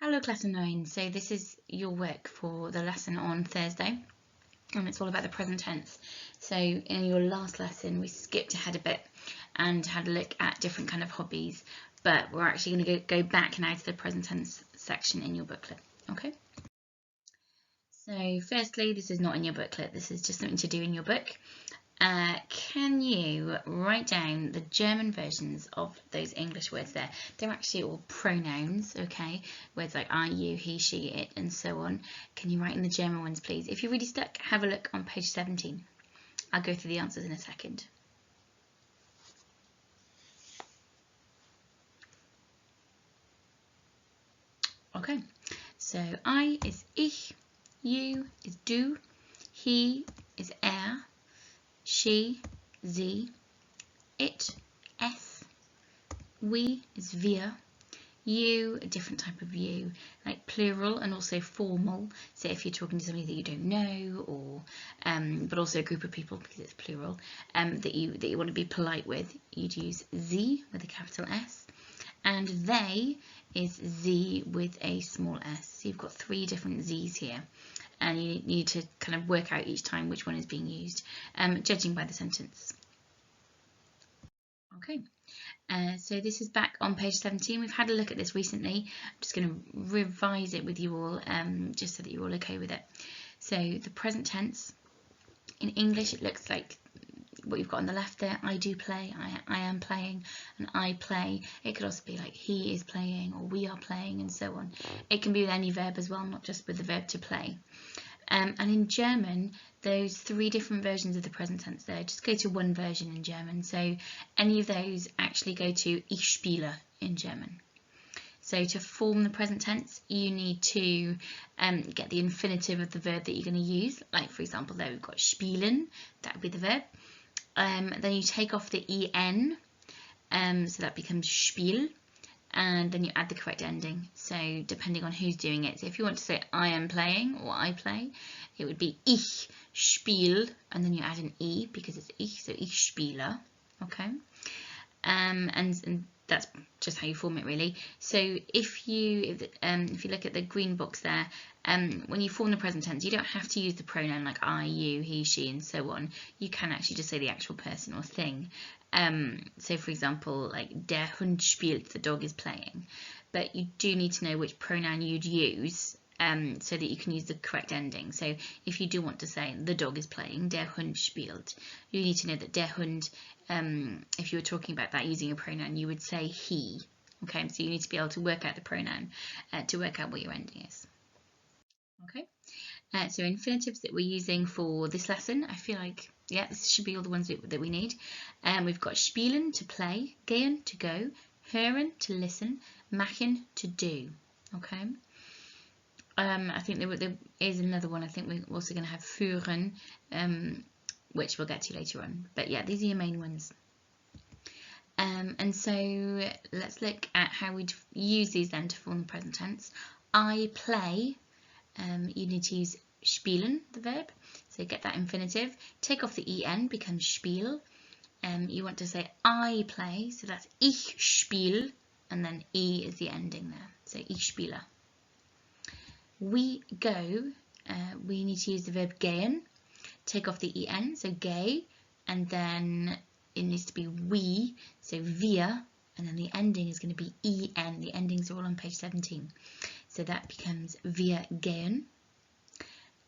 Hello Class of 9, so this is your work for the lesson on Thursday and it's all about the present tense. So in your last lesson we skipped ahead a bit and had a look at different kind of hobbies, but we're actually going to go back now to the present tense section in your booklet, okay? So firstly, this is not in your booklet, this is just something to do in your book. Can you write down the German versions of those English words there? They're actually all pronouns, okay? Words like I, you, he, she, it, and so on. Can you write in the German ones, please? If you're really stuck, have a look on page 17. I'll go through the answers in a second. Okay, so I is ich, you is du, he is er, she, sie, it, es, we is wir, you, a different type of you, like plural and also formal. So if you're talking to somebody that you don't know, or but also a group of people because it's plural, that you want to be polite with, you'd use sie with a capital S, and they is sie with a small s. So you've got three different z's here, and you need to kind of work out each time which one is being used, judging by the sentence. Okay. So this is back on page 17. We've had a look at this recently. I'm just going to revise it with you all, just so that you're all okay with it. So the present tense, in English it looks like what you've got on the left there. I do play, I am playing, and I play. It could also be like he is playing, or we are playing, and so on. It can be with any verb as well, not just with the verb to play. And in German, those three different versions of the present tense there just go to one version in German. So any of those actually go to ich spiele in German. So to form the present tense, you need to get the infinitive of the verb that you're going to use. Like, for example, there we've got spielen, that would be the verb. Then you take off the en, so that becomes spiel. And then you add the correct ending, so depending on who's doing it. So if you want to say I am playing or I play, it would be ich spiel, and then you add an e because it's ich, so ich spiele, okay? And that's just how you form it, really. So if you look at the green box there, when you form the present tense, you don't have to use the pronoun like I, you, he, she, and so on. You can actually just say the actual person or thing. So for example, like der Hund spielt, the dog is playing, but you do need to know which pronoun you'd use, so that you can use the correct ending. So if you do want to say the dog is playing, der Hund spielt, you need to know that der Hund, if you were talking about that using a pronoun, you would say he. Okay, so you need to be able to work out the pronoun to work out what your ending is. Okay, so infinitives that we're using for this lesson, I feel like, yeah, this should be all the ones that we need. We've got spielen, to play, gehen, to go, hören, to listen, machen, to do. Okay. I think there is another one. I think we're also going to have führen, which we'll get to later on. But yeah, these are your main ones. And so let's look at how we'd use these then to form the present tense. I play, you need to use spielen, the verb. So get that infinitive. Take off the en, becomes spiel. You want to say I play, so that's ich spiel, and then e is the ending there. So ich spiele. We go, we need to use the verb gehen. Take off the en, so geh, and then it needs to be we, so wir, and then the ending is going to be en. The endings are all on page 17. So that becomes wir gehen.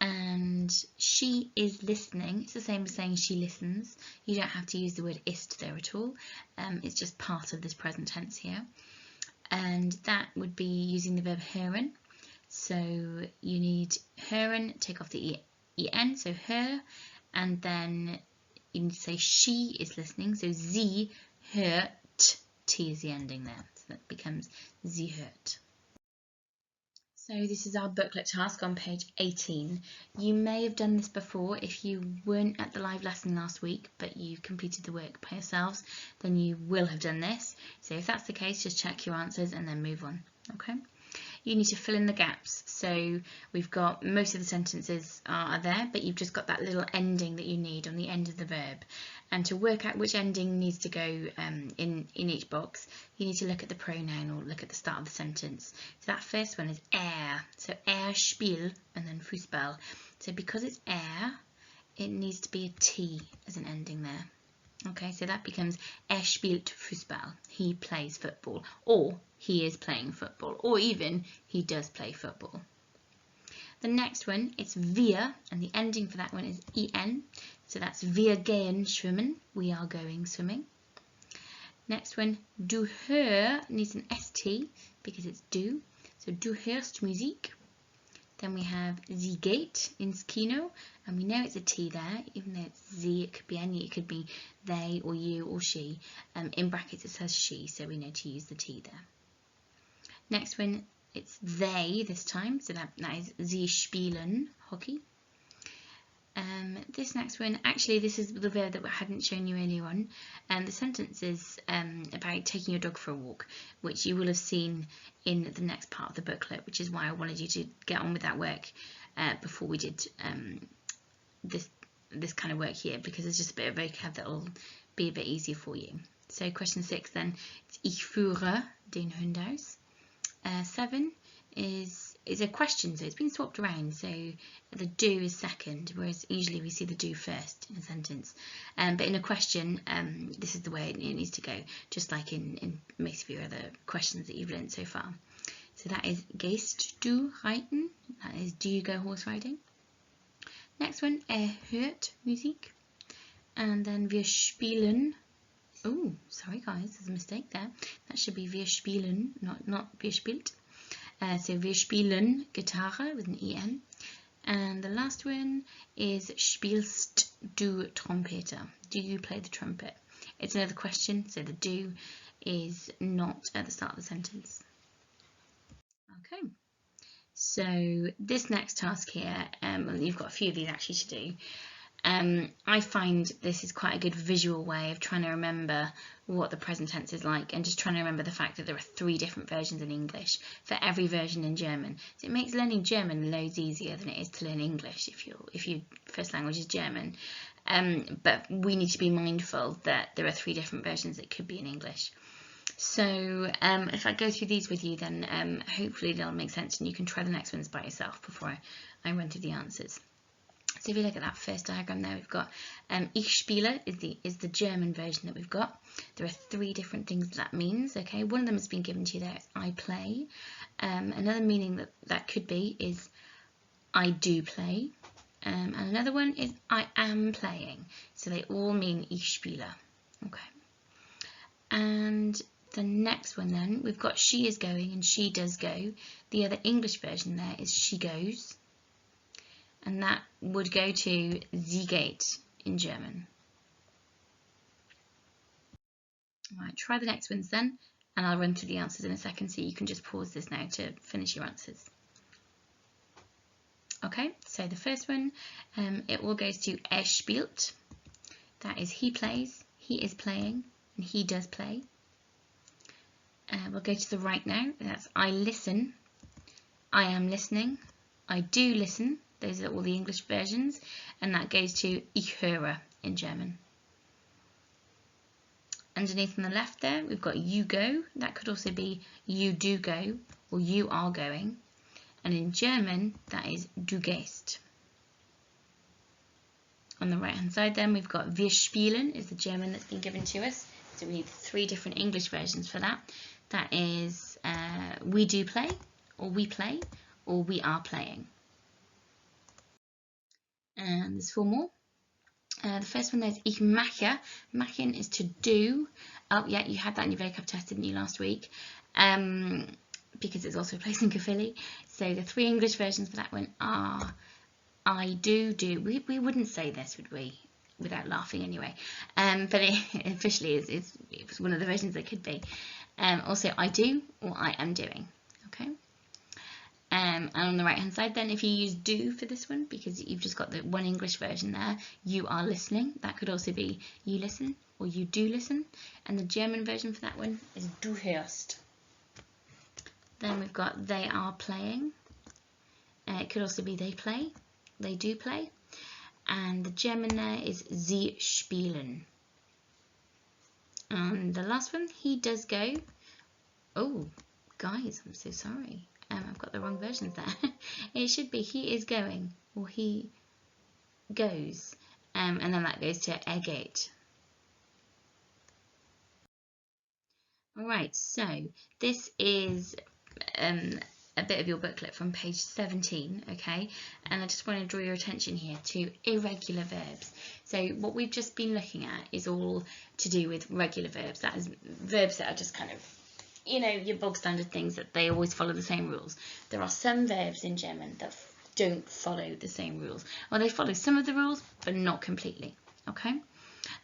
And she is listening. It's the same as saying she listens. You don't have to use the word ist there at all. It's just part of this present tense here. And that would be using the verb hören. So you need hören, take off the en, so hör, and then you need to say she is listening, so sie hört, t is the ending there, so that becomes sie hört. So this is our booklet task on page 18. You may have done this before if you weren't at the live lesson last week, but you've completed the work by yourselves, then you will have done this. So if that's the case, just check your answers and then move on, okay? you need to fill in the gaps. So we've got most of the sentences are there, but you've just got that little ending that you need on the end of the verb. And to work out which ending needs to go in each box, you need to look at the pronoun or look at the start of the sentence. So that first one is so spielt, and then Fußball. So because it's it needs to be a T as an ending there. Okay, so that becomes spielt Fußball. He plays football, or he is playing football, or even he does play football. The next one, it's wir, and the ending for that one is en. So that's wir gehen schwimmen. We are going swimming. Next one, du hör needs an st because it's du. So du hörst Musik. Then we have sie geht ins Kino, and we know it's a T there, even though it's sie, it could be any, it could be they or you or she. In brackets it says she, so we know to use the T there. Next one, it's they this time, so that is sie spielen hockey. This next one, actually this is the verb that I hadn't shown you earlier on, and the sentence is about taking your dog for a walk, which you will have seen in the next part of the booklet, which is why I wanted you to get on with that work before we did this kind of work here, because it's just a bit of vocab that will be a bit easier for you. So question 6 then, it's ich führe den Hund aus. 7 is a question, so it's been swapped around, so the do is second, whereas usually we see the do first in a sentence, but in a question this is the way it needs to go, just like in most of your other questions that you've learned so far. So that is gehst du reiten, that is do you go horse riding. Next one, hört Musik, and then wir spielen, oh sorry guys, there's a mistake there, that should be wir spielen, not wir spielt. So wir spielen Gitarre with an en. And the last one is spielst du Trompete? Do you play the trumpet? It's another question, so the do is not at the start of the sentence. Okay, so this next task here, you've got a few of these actually to do. I find this is quite a good visual way of trying to remember what the present tense is like, and just trying to remember the fact that there are 3 different versions in English for every version in German. So it makes learning German loads easier than it is to learn English if your first language is German. But we need to be mindful that there are 3 different versions that could be in English. So if I go through these with you, then hopefully they'll make sense, and you can try the next ones by yourself before I run through the answers. So if you look at that first diagram there, we've got ich spiele is the German version that we've got. There are 3 different things that means. Okay, one of them has been given to you there. It's I play. Another meaning that could be is I do play. And another one is I am playing. So they all mean ich spiele. Okay. And the next one then, we've got she is going and she does go. The other English version there is she goes. And that would go to sie geht in German. Right, try the next ones then, and I'll run through the answers in a second, so you can just pause this now to finish your answers. Okay, so the first one, it all goes to spielt. That is he plays, he is playing, and he does play. We'll go to the right now. That's I listen, I am listening, I do listen. Those are all the English versions, and that goes to ich höre in German. Underneath on the left there, we've got you go. That could also be you do go, or you are going. And in German, that is du gehst. On the right hand side then, we've got wir spielen is the German that's been given to us. So we need 3 different English versions for that. That is we do play, or we play, or we are playing. And there's 4 more. The first one there's ich mache. Machen is to do. Oh yeah, you had that in your vocab test, didn't you, last week? Because it's also a place in Caerphilly. So the 3 English versions for that one are I do. We wouldn't say this, would we? Without laughing anyway. But it officially is one of the versions that could be. Also I do, or I am doing. Okay. And on the right hand side then, if you use do for this one, because you've just got the 1 English version there, you are listening. That could also be you listen, or you do listen. And the German version for that one is du hörst. Then we've got they are playing. It could also be they play, they do play. And the German there is sie spielen. And the last one, he does go. Oh, guys, I'm so sorry. I've got the wrong versions there. It should be he is going, or he goes. And then that goes to er geht. Alright, so this is a bit of your booklet from page 17, okay? And I just want to draw your attention here to irregular verbs. So what we've just been looking at is all to do with regular verbs. That is verbs that are just kind of, you know, your bog standard things that they always follow the same rules. There are some verbs in German that don't follow the same rules. Well, they follow some of the rules, but not completely, okay?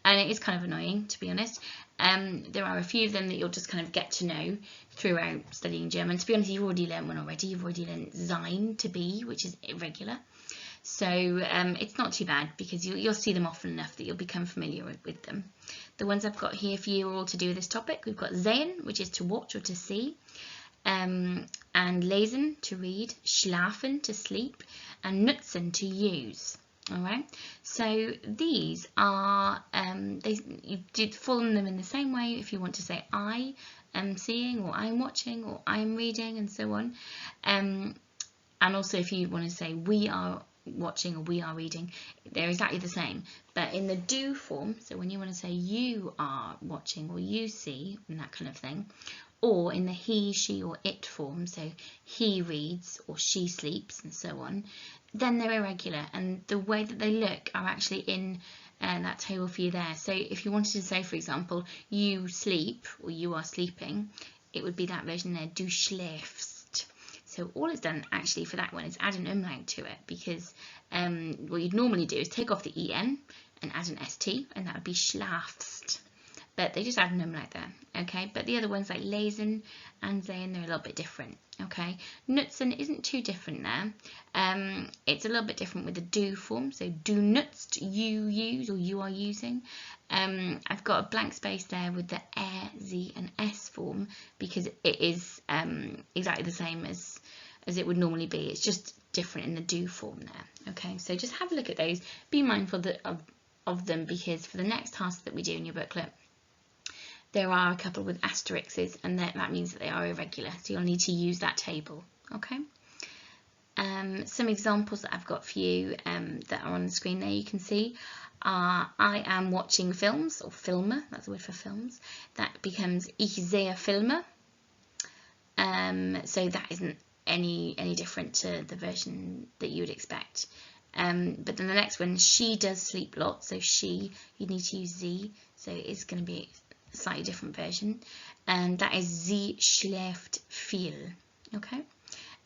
And it is kind of annoying, to be honest. There are a few of them that you'll just kind of get to know throughout studying German. To be honest, you've already learned one already. You've already learned sein, to be, which is irregular. So it's not too bad because you'll see them often enough that you'll become familiar with them. The ones I've got here for you are all to do with this topic. We've got sehen, which is to watch or to see, and lesen, to read, schlafen, to sleep, and nutzen, to use. All right, so these are you did form them in the same way if you want to say I am seeing, or I'm watching, or I'm reading, and so on. And also if you want to say we are watching or we are reading, they're exactly the same, but in the do form. So when you want to say you are watching or you see and that kind of thing, or in the he, she, or it form, so he reads or she sleeps and so on, then they're irregular, and the way that they look are actually in that table for you there. So if you wanted to say, for example, you sleep or you are sleeping, it would be that version there, du schläfst. So all it's done actually for that one is add an umlaut to it, because what you'd normally do is take off the en and add an st, and that would be schlafst. But they just add an umlaut there, okay? But the other ones like lesen and sehen, they're a little bit different, okay? Nutzen isn't too different there. It's a little bit different with the do form. So du nutzt, you use or you are using. I've got a blank space there with the sie and s form because it is exactly the same as it would normally be. It's just different in the do form there, okay? So just have a look at those. Be mindful of them, because for the next task that we do in your booklet, there are a couple with asterisks, and that means that they are irregular, so you'll need to use that table, okay? Some examples that I've got for you that are on the screen there, you can see are I am watching films, or Filme, that's the word for films. That becomes ich sehe Filme. So that isn't any different to the version that you would expect. But then the next one, she does sleep lots, so she, you need to use sie, so it's going to be a slightly different version, and that is sie schläft viel, okay?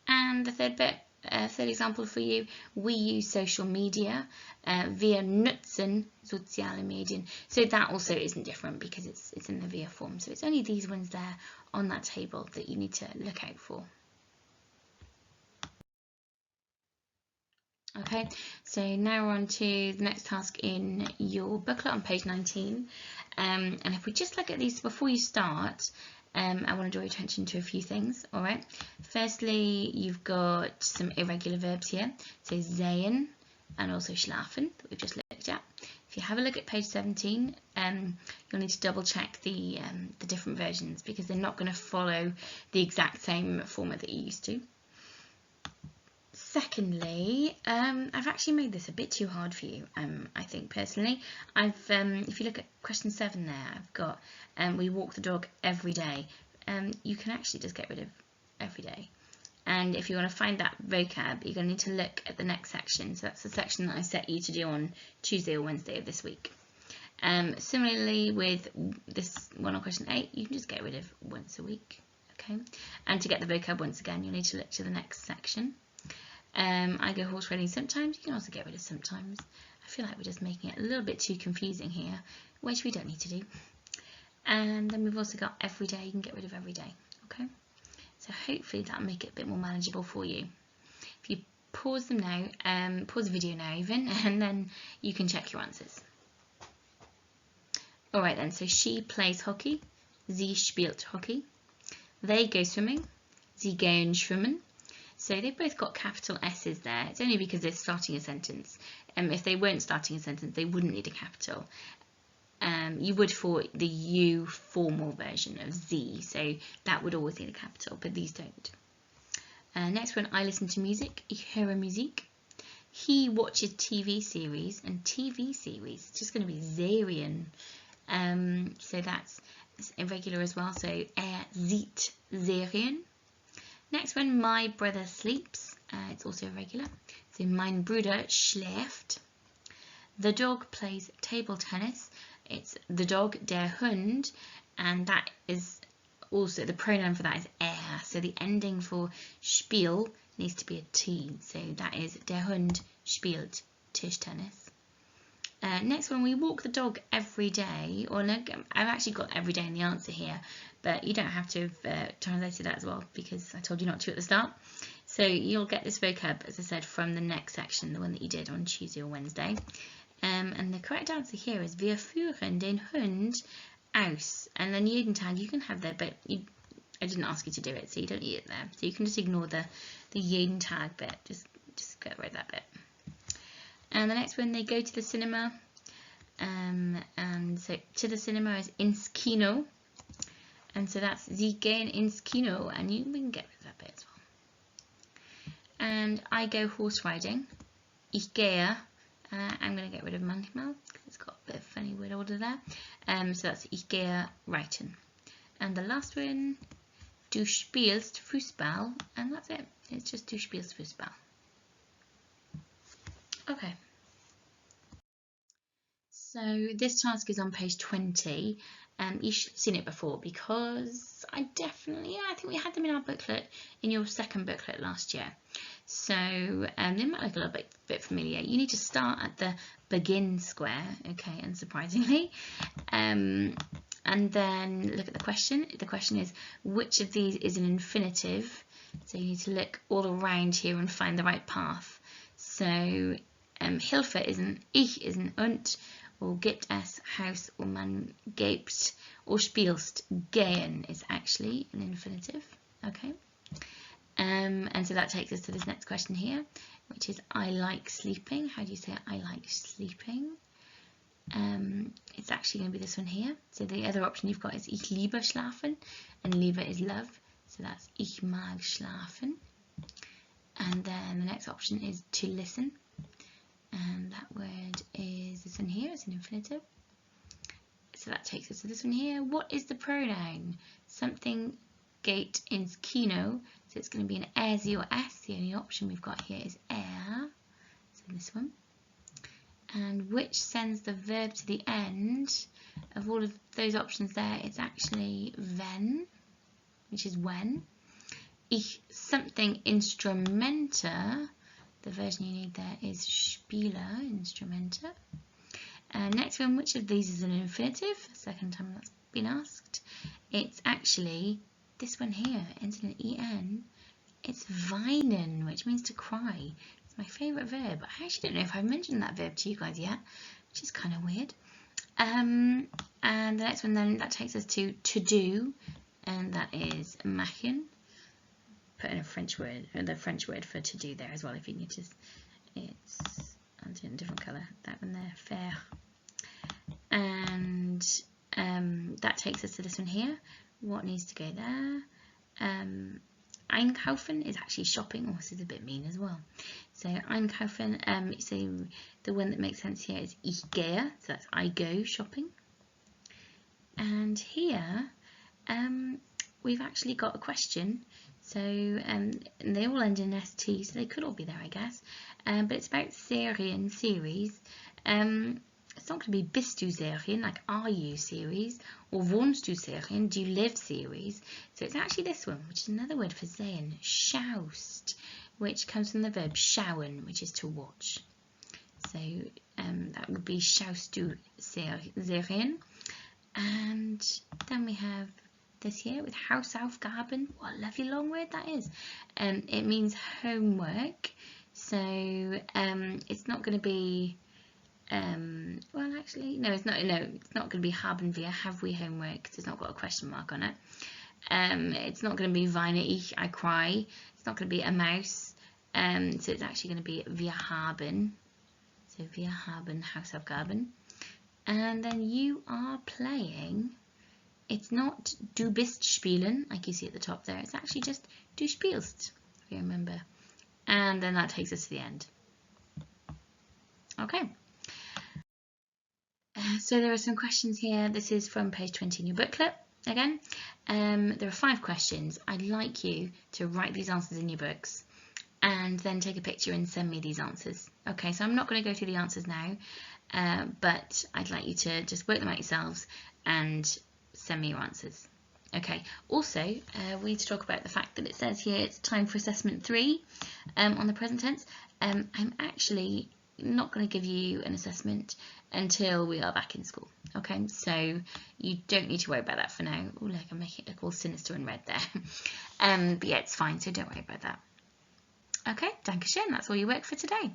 And the third example for you, we use social media, wir nutzen soziale Medien, so that also isn't different because it's in the wir form, so it's only these ones there on that table that you need to look out for. Okay, so now we're on to the next task in your booklet on page 19. And if we just look at these before you start, I want to draw your attention to a few things, all right? Firstly, you've got some irregular verbs here, so sehen and also schlafen that we've just looked at. If you have a look at page 17, you'll need to double check the different versions because they're not going to follow the exact same format that you're used to. Secondly, I've actually made this a bit too hard for you, I think personally. If you look at question 7 there, I've got we walk the dog every day. You can actually just get rid of every day. And if you want to find that vocab, you're going to need to look at the next section. So that's the section that I set you to do on Tuesday or Wednesday of this week. Similarly with this one on question 8, you can just get rid of once a week. Okay. And to get the vocab once again, you'll need to look to the next section. I go horse riding sometimes. You can also get rid of sometimes. I feel like we're just making it a little bit too confusing here, which we don't need to do. And then we've also got every day. You can get rid of every day. Okay, so hopefully that'll make it a bit more manageable for you. If you pause them now, pause the video now even, and then you can check your answers. All right then, so she plays hockey. Sie spielt Hockey. They go swimming. Sie gehen schwimmen. So they've both got capital S's there. It's only because they're starting a sentence. If they weren't starting a sentence, they wouldn't need a capital. You would for the U formal version of Sie, so that would always need a capital, but these don't. Next one, I listen to music. Ich höre Musik. He watches TV series, and TV series, it's just going to be Serien. So that's irregular as well, so sieht Serien. Next one, my brother sleeps. It's also irregular. So mein Bruder schläft. The dog plays table tennis. It's the dog, der Hund, and that is also, the pronoun for that is so the ending for Spiel needs to be a T. So that is der Hund spielt Tischtennis. Next one, we walk the dog every day. Or no, I've actually got every day in the answer here, but you don't have to have translated that as well because I told you not to at the start. So you'll get this vocab, as I said, from the next section, the one that you did on Tuesday or Wednesday. And the correct answer here is wir führen den Hund aus. And then jeden Tag, you can have that, but I didn't ask you to do it, so you don't need it there. So you can just ignore the jeden Tag bit, just get rid of that bit. And the next one, they go to the cinema. And so to the cinema is ins Kino. And so that's Sie gehen ins Kino, and we can get rid of that bit as well. And I go horse riding. Ich gehe. I'm going to get rid of manchmal because it's got a bit of funny word order there. So that's ich gehe reiten. And the last one, du spielst Fußball, and that's it. It's just du spielst Fußball. Okay. So this task is on page 20. You should have seen it before because I think we had them in our booklet, in your second booklet last year. So they might look a little bit familiar. You need to start at the begin square, okay, unsurprisingly. And then look at the question. The question is, which of these is an infinitive? So you need to look all around here and find the right path. So Hilfe isn't ich, isn't und, or gibt es Haus, or man gibt, or spielst gehen is actually an infinitive, okay? And so that takes us to this next question here, which is I like sleeping. How do you say I like sleeping? It's actually going to be this one here. So the other option you've got is ich liebe schlafen, and liebe is love, so that's ich mag schlafen. And then the next option is to listen, and that word is this one here, it's an infinitive. So that takes us to this one here. What is the pronoun? Something geht ins Kino, so it's going to be an Sie or S. The only option we've got here is so this one. And which sends the verb to the end? Of all of those options there, it's actually wenn, which is when. Ich something instrumenter, the version you need there is Spieler, instrumenter. Next one, which of these is an infinitive? Second time that's been asked. It's actually this one here, ends in an en. It's weinen, which means to cry. It's my favourite verb. I actually don't know if I've mentioned that verb to you guys yet, which is kind of weird. And the next one then, that takes us to do, and that is machen. Put in a French word, the French word for to do there as well if you need to. It's in a different colour, that one there, faire. And that takes us to this one here. What needs to go there? Einkaufen is actually shopping. Oh, this is a bit mean as well. So einkaufen, so the one that makes sense here is ich gehe, so that's I go shopping. And here we've actually got a question. So they all end in ST, so they could all be there, I guess. But it's about Serien, series. It's not going to be bist du Serien, like are you series, or wohnst du Serien, do you live series. So it's actually this one, which is another word for sehen, schaust, which comes from the verb schauen, which is to watch. So that would be schaust du Serien. And then we have this here with Hausaufgaben. What a lovely long word that is. It means homework. So it's not going to be well, actually, no, it's not. No, it's not going to be haben wir, have we homework, because it's not got a question mark on it. It's not going to be weine ich, I cry. It's not going to be a mouse. So it's actually going to be wir haben. So wir haben Hausaufgaben. And then you are playing. It's not du bist spielen, like you see at the top there. It's actually just du spielst, if you remember. And then that takes us to the end. Okay. So there are some questions here. This is from page 20 in your booklet. Again, there are 5 questions. I'd like you to write these answers in your books and then take a picture and send me these answers. Okay, so I'm not going to go through the answers now, but I'd like you to just work them out yourselves and send me your answers. Okay, also we need to talk about the fact that it says here it's time for assessment 3 on the present tense. I'm actually not going to give you an assessment until we are back in school. Okay, so you don't need to worry about that for now. Oh, look, I'm making it look all sinister and red there. But yeah, it's fine, so don't worry about that. Okay, Dankeschön, that's all your work for today.